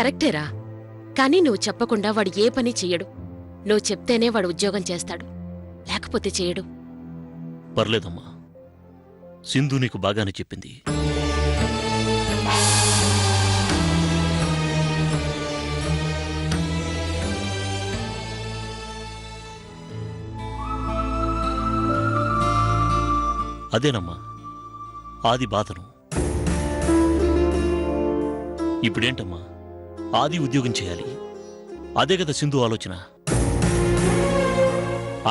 కరెక్టేరా. కానీ నువ్వు చెప్పకుండా వాడు ఏ పని చెయ్యడు. నువ్వు చెప్తేనే వాడు ఉద్యోగం చేస్తాడు, లేకపోతే చెయ్యడు. పర్లేదమ్మా, సింధు నీకు బాగానే చెప్పింది. అదేనమ్మా ఆది బాధను. ఇప్పుడేంటమ్మా, ఆది ఉద్యోగం చేయాలి, అదే కదా సింధు ఆలోచన.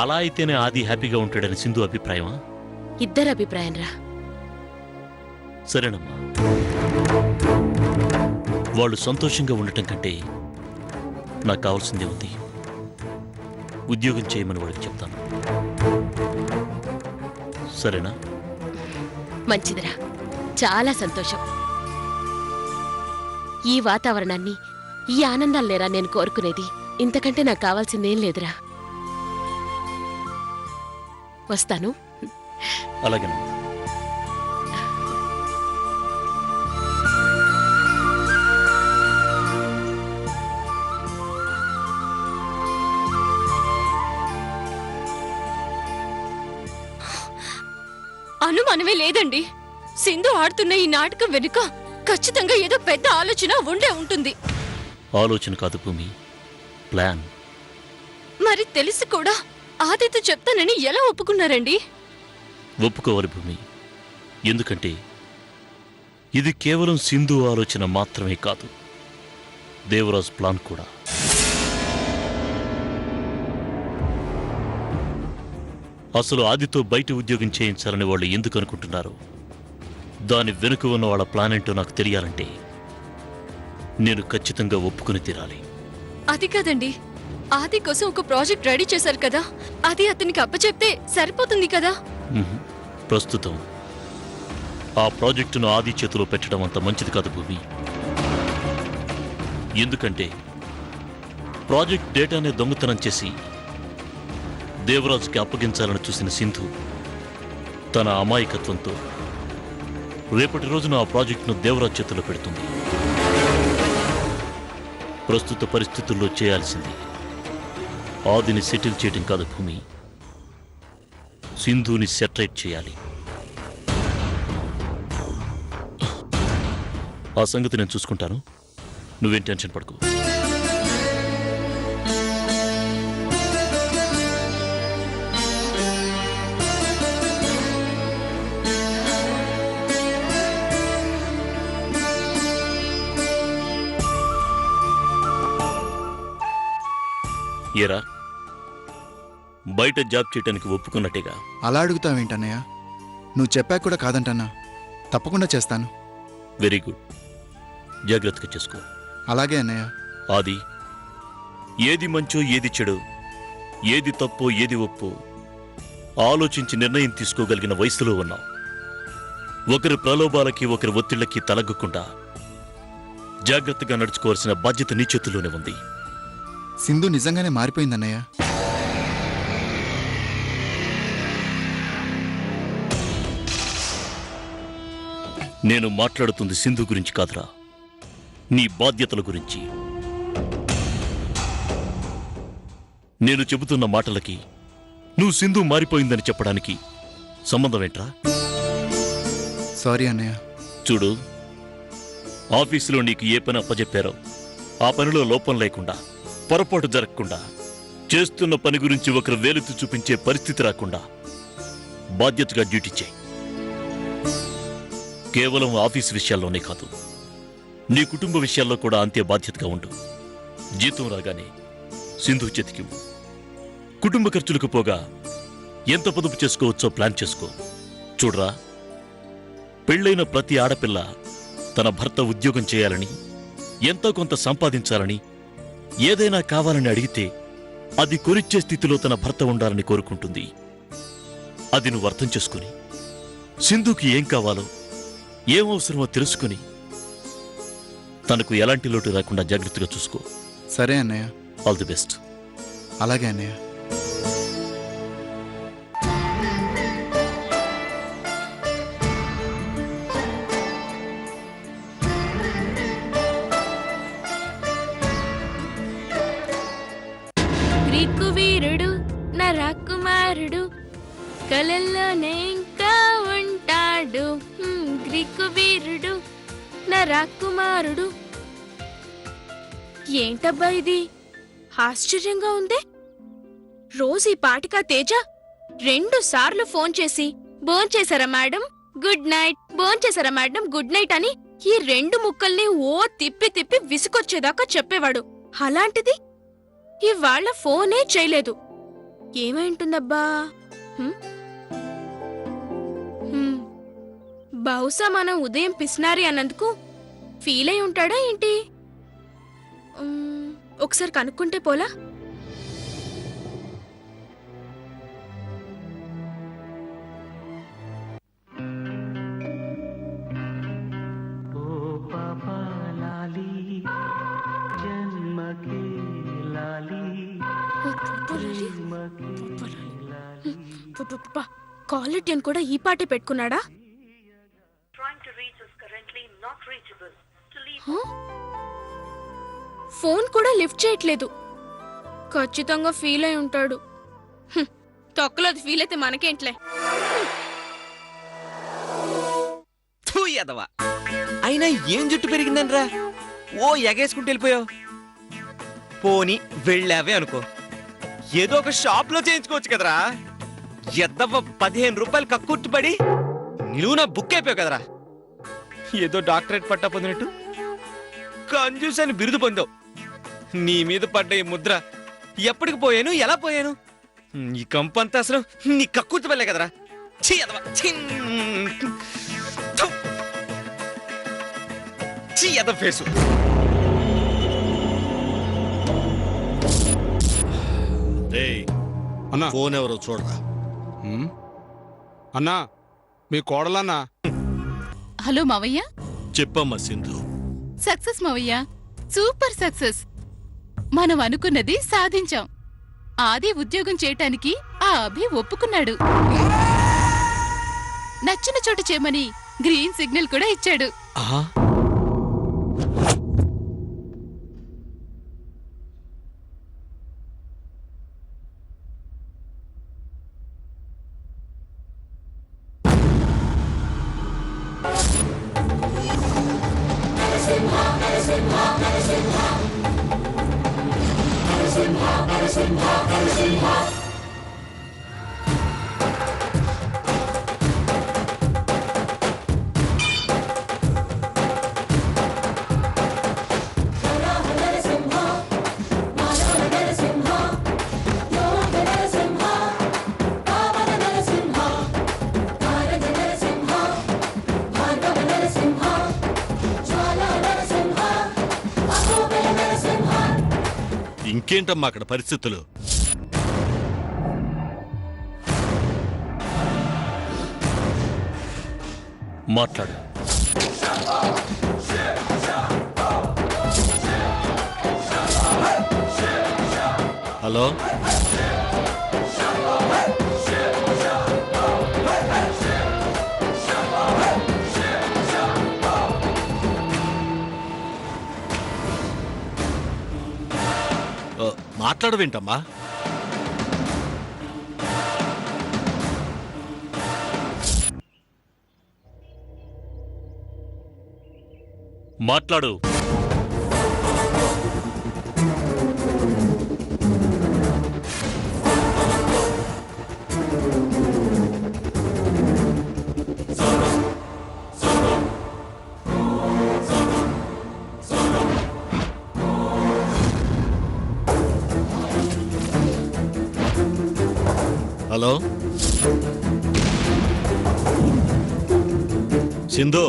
అలా అయితేనే ఆది హ్యాపీగా ఉంటాడని సింధు అభిప్రాయమా? ఇద్దరు అభిప్రాయం రా. సరేనమ్మా, వాళ్ళు సంతోషంగా ఉండటం కంటే నాకు కావాల్సిందే ఉంది. ఉద్యోగం చేయమని వాడికి చెప్తాను, సరేనా? మంచిదిరా, చాలా సంతోషం. ఈ వాతావరణాన్ని, ఈ ఆనందాల్లేరా నేను కోరుకునేది. ఇంతకంటే నాకు కావాల్సిందేం లేదురా. వస్తాను. అలాగేనమ్మా. అనుమానమే లేదండి. సింధు ఆడుతున్న ఈ నాటకం వెనుక ఖచ్చితంగా ఏదో పెద్ద ఆలోచన ఉండే ఉంటుంది. ఆలోచన కాదు భూమి, ప్లాన్. మరి తెలిసి కూడా ఆదిత్య చెప్తానని ఎలా ఒప్పుకున్నారండి? ఒప్పుకోవాలి భూమి, ఎందుకంటే ఇది కేవలం సింధు ఆలోచన మాత్రమే కాదు, దేవరాజ్ ప్లాన్ కూడా. అసలు ఆదితో బయట ఉద్యోగం చేయించాలని వాళ్ళు ఎందుకు అనుకుంటున్నారు, దాని వెనుక ఉన్న వాళ్ళ ప్లాన్ ఏంటో నాకు తెలియాలంటే నేను ఖచ్చితంగా ఒప్పుకుని తీరాలి. అది కాదండి, ఆది కోసం ఒక ప్రాజెక్ట్ రెడీ చేశారు కదా, అది అతనికి అప్పచెప్తే సరిపోతుంది కదా. ప్రస్తుతం ఆ ప్రాజెక్టును ఆది చేతిలో పెట్టడం అంత మంచిది కాదు భూమి. ఎందుకంటే ప్రాజెక్ట్ డేటానే దొంగతనం చేసి దేవరాజుకి అప్పగించాలని చూసిన సింధు తన అమాయకత్వంతో రేపటి రోజున ఆ ప్రాజెక్టును దేవరాజ్ చేతిలో పెడుతుంది. ప్రస్తుత పరిస్థితుల్లో చేయాల్సింది ఆదిని సెటిల్ చేయడం కాదు భూమి, సింధుని సెటరేట్ చేయాలి. ఆ సంగతి నేను చూసుకుంటాను, నువ్వేం టెన్షన్ పడకు. ఏరా, బయట జాబ్ చేయడానికి ఒప్పుకున్నట్టేగా? అలా అడుగుతావేంటన్నయ్య? నువ్వు చెప్పాక కూడా కాదంటన్నా. తప్పకుండా చేస్తాను. వెరీ గుడ్, జాగ్రత్తగా చేసుకో. అలాగే అన్నయ్య. ఆది, ఏది మంచో ఏది చెడు, ఏది తప్పో ఏది ఒప్పో ఆలోచించి నిర్ణయం తీసుకోగలిగిన వయసులో ఉన్నావు. ఒకరి ప్రలోభాలకి ఒకరి ఒత్తిళ్లకి తలగ్గకుండా జాగ్రత్తగా నడుచుకోవాల్సిన బాధ్యత నీ చేతుల్లోనే ఉంది. సింధు నిజంగానే మారిపోయిందన్నయ్య. నేను మాట్లాడుతుంది సింధు గురించి కాదురా, నీ బాధ్యతల గురించి. నేను చెబుతున్న మాటలకి నువ్వు సింధు మారిపోయిందని చెప్పడానికి సంబంధమేంట్రా? సారీ అన్నయ్య. చూడు, ఆఫీసులో నీకు ఏ పని అప్పచెప్పారో ఆ పనిలో లోపం లేకుండా, పొరపాటు జరగకుండా, చేస్తున్న పని గురించి ఒకరు వేలెత్తి చూపించే పరిస్థితి రాకుండా బాధ్యతగా డ్యూటీ చేయి. కేవలం ఆఫీసు విషయాల్లోనే కాదు, నీ కుటుంబ విషయాల్లో కూడా అంతే బాధ్యతగా ఉండు. జీతం రాగానే సింధు చేతికివ్వు. కుటుంబ ఖర్చులకు పోగా ఎంత పొదుపు చేసుకోవచ్చో ప్లాన్ చేసుకో. చూడరా, పెళ్ళైన ప్రతి ఆడపిల్ల తన భర్త ఉద్యోగం చేయాలని, ఎంతో కొంత సంపాదించాలని, ఏదైనా కావాలని అడిగితే అది కొనిచ్చే స్థితిలో తన భర్త ఉండాలని కోరుకుంటుంది. అది నువ్వు అర్థం చేసుకుని సింధుకి ఏం కావాలో, ఏం అవసరమో తెలుసుకుని తనకు ఎలాంటి లోటు రాకుండా జాగ్రత్తగా చూసుకో. సరే అన్నయ్య. All the best. అలాగే అన్నయ్య. కలల్లోనే ఇంకా ఉంటాడు గ్రీకు వీరుడు నా రాకుమారుడు. ఏంటబ్బా ఇది ఆశ్చర్యంగా ఉంది. రోజు ఈ పాటికా తేజ 2 సార్లు ఫోన్ చేసి భోంచేశారా మేడం గుడ్ నైట్, భోంచేశారా మేడం గుడ్ నైట్ అని ఈ 2 ముక్కల్ని ఓ తిప్పి తిప్పి విసుకొచ్చేదాకా చెప్పేవాడు. అలాంటిది ఇవాళ ఫోనే చేయలేదు. ఏమైంటుందబ్బా? బహుశా మనం ఉదయం పిసినారి అన్నందుకు ఫీల్ అయి ఉంటాడా ఏంటి? ఒకసారి కనుక్కుంటే పోలా? కాలర్ ట్యూన్ కూడా ఈ పాటే పెట్టుకున్నాడా? ఫోన్ కూడా లిఫ్ట్ చేయట్లేదు. ఖచ్చితంగా ఫీల్ అయి ఉంటాడు. తొక్కలో అది ఫీల్ అయితే మనకేంట్లే. అయినా ఏం జుట్టు పెరిగిందనరా ఓ ఎగేసుకుంటూ వెళ్ళిపోయావు. పోని వెళ్ళావే అనుకో, ఏదో ఒక షాప్ లో చేయించుకోవచ్చు కదరా. ఎద్దవ 15 రూపాయలు కక్కుర్తిపడి నిలువున బుక్ అయిపోయావు కదరా. ఏదో డాక్టరేట్ పట్టా పొందినట్టు కంజూస్ అని బిరుదు పొందావు. నీ మీద పడ్డ ఈ ముద్ర ఎప్పటికి పోయాను, ఎలా పోయాను? ఈ కంపంతా అసలు నీ కక్కుర్తి వల్లే కదరా. ఛీ ఎదవ, ఛీ ఎదవ ఫేసు. అన్నా ఫోన్ ఎవరో చూడరా. అన్నా మీ కోడలన్నా. హలో మావయ్య. చెప్పమ్మా సింధు. సక్సెస్ మావయ్య, సూపర్ సక్సెస్. మనం అనుకున్నది సాధించాం. ఆది ఉద్యోగం చేయటానికి ఆ అభి ఒప్పుకున్నాడు. నచ్చిన చోటు చేయమని గ్రీన్ సిగ్నల్ కూడా ఇచ్చాడు. ఇంకేంటమ్మా అక్కడ పరిస్థితులు? మాట్లాడు. హలో, మాట్లాడవేంటమ్మా? మాట్లాడు. హలో సింధు,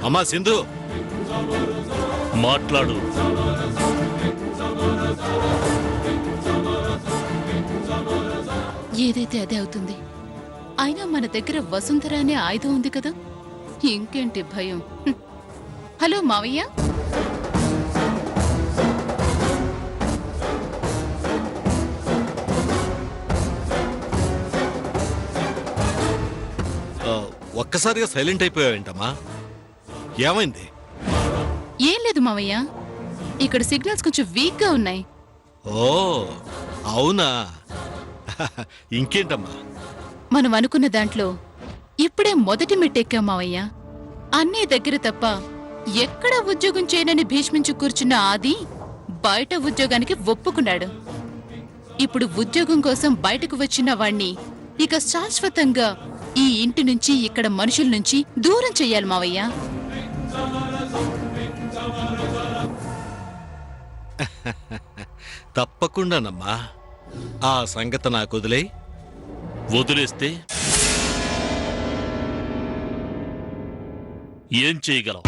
అమ్మా సింధు, మాట్లాడు. ఏదైతే అదే అవుతుంది. అయినా మన దగ్గర వసుంధర అనే ఆయుధం ఉంది కదా, ఇంకేంటి భయం. హలో మావయ్య. ఒక్కసారిగా సైలెంట్ అయిపోయావేంటమ్మా? ఏమైంది? ఏం లేదు మావయ్య, ఇక్కడ సిగ్నల్స్ కొంచెం వీక్ గా ఉన్నాయి. ఓ అవునా? ఇంకేంటమ్మా? మనం అనుకున్న దాంట్లో ఇప్పుడే మొదటి మెట్టెక్కాం మావయ్య. అన్నయ్య దగ్గర తప్ప ఎక్కడ ఉద్యోగం చేయనని భీష్మించు కూర్చున్న ఆది బయట ఉద్యోగానికి ఒప్పుకున్నాడు. ఇప్పుడు ఉద్యోగం కోసం బయటకు వచ్చిన వాణ్ణి ఇక శాశ్వతంగా ఈ ఇంటి నుంచి, ఇక్కడ మనుషుల నుంచి దూరం చెయ్యాలి మావయ్య. తప్పకుండానమ్మా. ఆ సంగతి నాకు వదిలేయ్. వదిలేస్తే ఏం చేయగలం?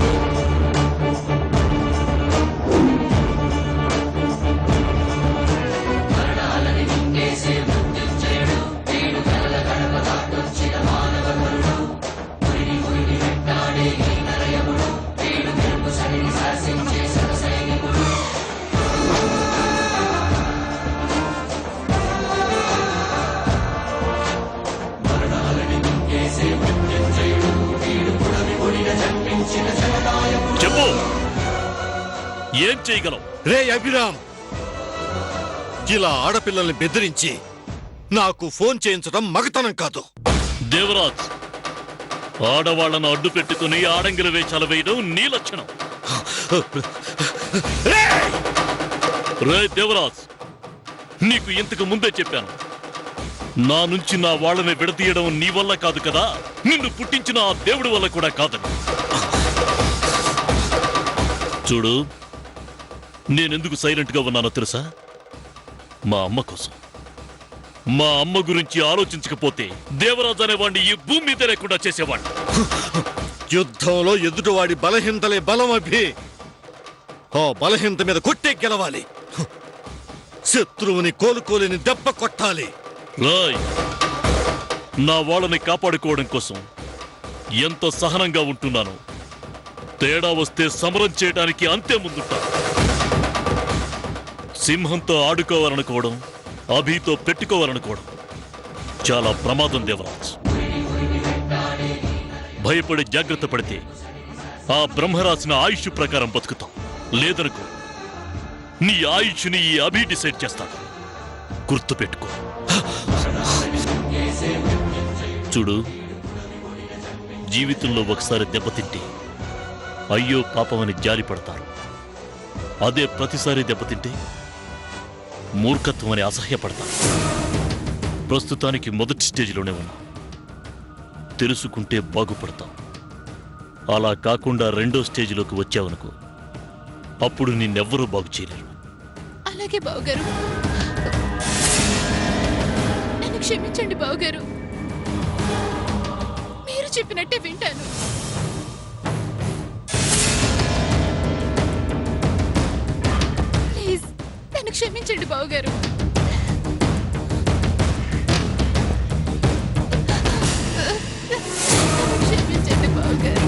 చెప్పు, ఏం చేయగలం? రే అభిరామ్, ఇలా ఆడపిల్లల్ని బెదిరించి నాకు ఫోన్ చేయించడం మగతనం కాదు. దేవరాజ్, ఆడవాళ్లను అడ్డు పెట్టుకుని ఆడంగిల వేషాలు వేయడం నీ లక్షణం. రే దేవరాజ్, నీకు ఇంతకు ముందే చెప్పాను, నా నుంచి నా వాళ్ళని విడదీయడం నీ వల్ల కాదు కదా, నిన్ను పుట్టించిన ఆ దేవుడి వల్ల కూడా కాదని. చూడు, నేనెందుకు సైలెంట్ గా ఉన్నానో తెలుసా? మా అమ్మ కోసం. మా అమ్మ గురించి ఆలోచించకపోతే దేవరాజు అనేవాడిని ఈ భూమి మీద లేకుండా చేసేవాడిని. యుద్ధంలో ఎదుటివాడి బలహీనతలే బలం అభి. ఆ బలహీనత మీద కొట్టే గెలవాలి. శత్రువుని కోలుకోలేని దెబ్బ కొట్టాలి. రాయ్, నా వాళ్ళని కాపాడుకోవడం కోసం ఎంత సహనంగా ఉంటున్నాను. తేడా వస్తే సమరం చేయడానికి అంతే ముందుంటా. సింహంతో ఆడుకోవాలనుకోవడం, అభితో పెట్టుకోవాలనుకోవడం చాలా ప్రమాదం దేవరాజ్. భయపడి జాగ్రత్త పడితే ఆ బ్రహ్మరాసిన ఆయుష్ ప్రకారం బతుకుతాం. లేదనుకో, నీ ఆయుష్ని ఈ అభి డిసైడ్ చేస్తాడు. గుర్తుపెట్టుకో. చూడు, జీవితంలో ఒకసారి దెబ్బతింటే అయ్యో పాపమని జారి పడతారు. అదే ప్రతిసారి దెబ్బతింటే మూర్ఖత్వం అని అసహ్యపడతారు. ప్రస్తుతానికి మొదటి స్టేజ్లోనే ఉన్నా. తెలుసుకుంటే బాగుపడతాం. అలా కాకుండా రెండో స్టేజ్లోకి వచ్చావనుకో, అప్పుడు నిన్నెవ్వరూ బాగు చేయలేరు. అలాగే బావగారు, నన్ను క్షమించండి బావగారు. మీరు చెప్పినట్టే వింటాను. ప్లీజ్ నన్ను క్షమించండి బావగారు. క్షమించండి బావగారు.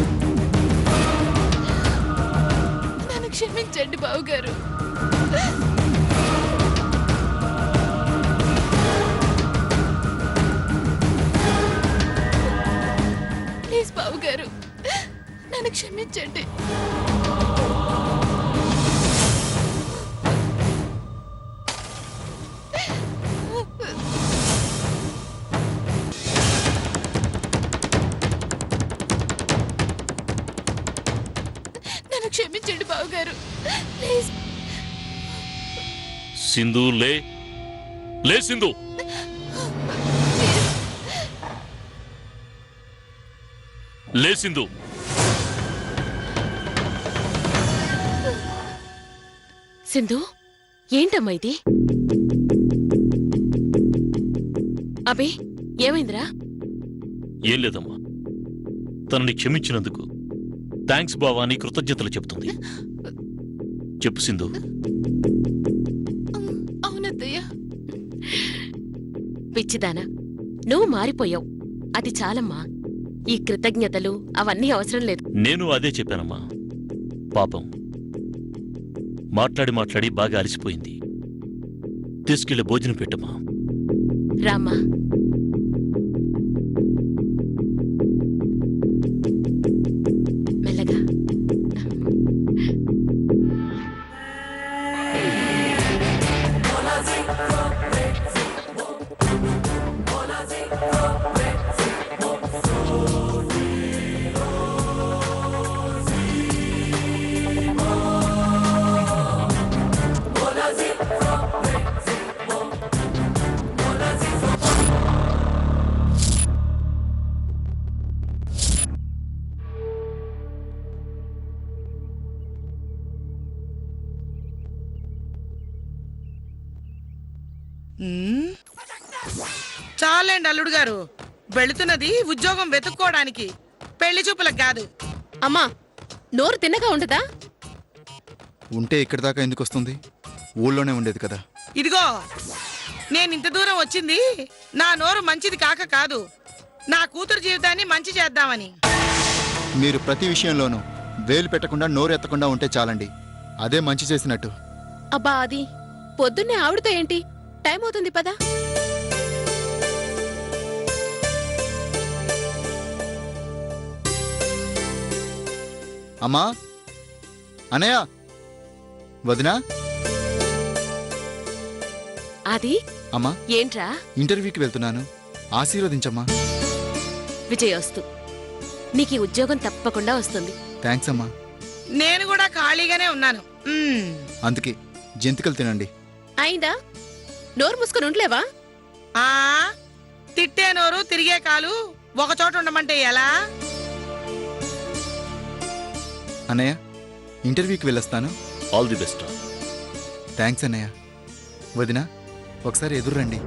నన్ను క్షమించండి బావగారు. ప్లీజ్ బావగారు, నన్ను క్షమించండి. నన్ను క్షమించండి బావగారు, ప్లీజ్. సింధు, లే లే సింధు. లే సింధు. సింధు, ఏంటమ్మా ఇది? అబే, ఏమైందిరా? ఏం లేదమ్మా, తనని క్షమించినందుకు థ్యాంక్స్ బావా అని కృతజ్ఞతలు చెప్తుంది. చెప్పు సింధు. అవునత్తయ్య. పిచ్చిదానా, నువ్వు మారిపోయావు. అది చాలమ్మా. ఈ కృతజ్ఞతలు అవన్నీ అవసరం లేదు. నేను అదే చెప్పానమ్మా. పాపం మాట్లాడి మాట్లాడి బాగా అలసిపోయింది. తీసుకెళ్లి భోజనం పెట్టమ్మా. రామ్మా. మెల్లగా. ఉమ్. చాలండి అల్లుడు గారు, వెళుతున్నది ఉద్యోగం వెతుక్కోవడానికి, పెళ్లి చూపులకు కాదు. అమ్మా నోరు తిన్నగా ఉండదా? ఉంటే ఇక్కడి దాకా ఎందుకు వస్తుంది? ఊళ్ళోనే ఉండేది కదా. ఇదిగో, నేను ఇంత దూరం వచ్చింది నా నోరు మంచిది కాక కాదు, నా కూతురు జీవితాన్ని మంచి చేద్దామని. మీరు ప్రతి విషయంలోనూ వేలు పెట్టకుండా నోరు ఎత్తకుండా ఉంటే చాలండి, అదే మంచి చేసినట్టు. అబ్బా అది పొద్దున్నే ఆవిడతో ఏంటి? టైం అవుతుంది పదా. అమ్మా, అనయ్య, వదినా. అది అమ్మా, ఏంట్రా? ఇంటర్వ్యూకి వెళ్తున్నాను, ఆశీర్వదించమ్మా. విజయోస్తు. నీకు ఈ ఉద్యోగం తప్పకుండా వస్తుంది. థ్యాంక్స్ అమ్మా. నేను కూడా ఖాళీగానే ఉన్నాను. అందుకే జంతికలు తినండి. అయిందా? నోరు మూసుకొని ఉండలేవా? ఆ తిట్టే నోరు తిరిగే కాలు ఒక చోట ఉండమంటే ఎలా? అన్నయ్య, ఇంటర్వ్యూకి వెళ్ళొస్తాను. All the best. థ్యాంక్స్ అన్నయ్య. వదినా, ఒకసారి ఎదురు రండి.